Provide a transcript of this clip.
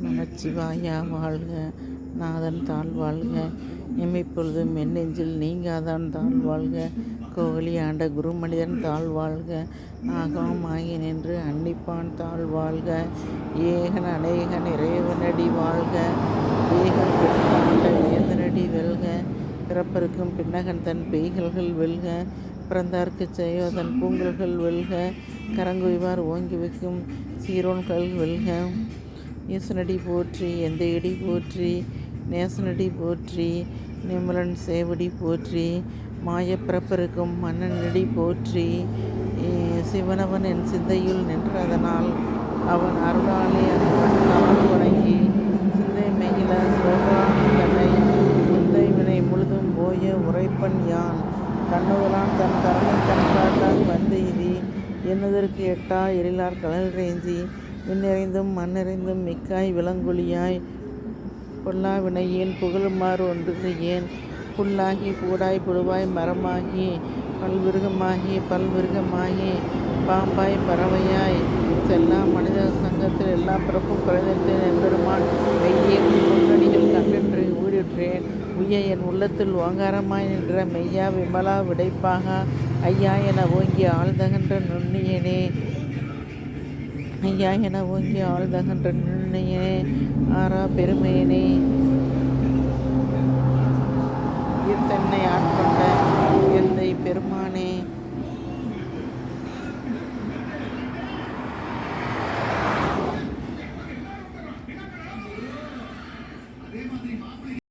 நமச்சிவாயா வாழ்க, நாதன் தாழ் வாழ்க, எம்மைப்பொழுதும் என் நெஞ்சில் நீங்காதான் தாழ் வாழ்க, கோகலி ஆண்ட குருமனிதன் தாழ் வாழ்க, ஆகமம் ஆகி நின்று அன்னிப்பான் தாழ் வாழ்க, ஏகன் அநேகன் இறைவனடி வாழ்க, வேகன் பெருமாண்ட வேந்தனடி வெல்க, பிறப்பருக்கும் பின்னகன் தன் பெய்கல்கள் வெல்க, பிறந்தார்க்குச் செய்யோதன் பூங்கல்கள் வெல்க, கரங்குவிவார் ஓங்கி வைக்கும் சீரோன்கள் வெல்க, ஈசனடி போற்றி எந்தையடி போற்றி, நேசனடி போற்றி, நிமலன் சேவடி போற்றி, மாயப்பிறப்பருக்கும் மன்னனடி போற்றி, சிவனவன் என் சிந்தையுள் நின்றதனால் அவன் அருளாலே அவன் வணங்கி சிந்தை மெயில சிவபுரான் தன்னை முந்தை வினை முழுதும் போய உரைப்பன் யான், கண்ணுதலான் தன் கரணை கண்காட்டான் வந்தெய்தி, எண்ணுதற்கு எட்டா எழிலார் கடல் ரேஞ்சி, விண்ணிறைந்தும் மண்ணிறைந்தும் மிக்காய் விலங்கொழியாய், பொல்லா வினையேன் புகழுமாறு ஒன்று ஏன், புல்லாகி பூடாய் புழுவாய் மரமாகி பல்விருகமாகி பல்விருகமாகி பாம்பாய் பறவையாய் செல்லா மனித சங்கத்தில் எல்லா பிறப்பும் குறைந்தேன் என்பெருமான் மெய்யே முன்னடிகள் கண்டென்று ஊறிற்றேன், உய்ய என் உள்ளத்தில் ஓங்காரமாய் நின்ற மெய்யா விமலா விடைப்பாக ஐயா என ஓங்கி ஆழ்தகன்ற நுண்ணியனே, ஐயா என ஓங்கி ஆழ்தகன்ற நுண்ணியனே, ஆறா பெருமையனே, ஈர்த்தன்னை ஆட்கொண்ட எந்தை பெருமானே.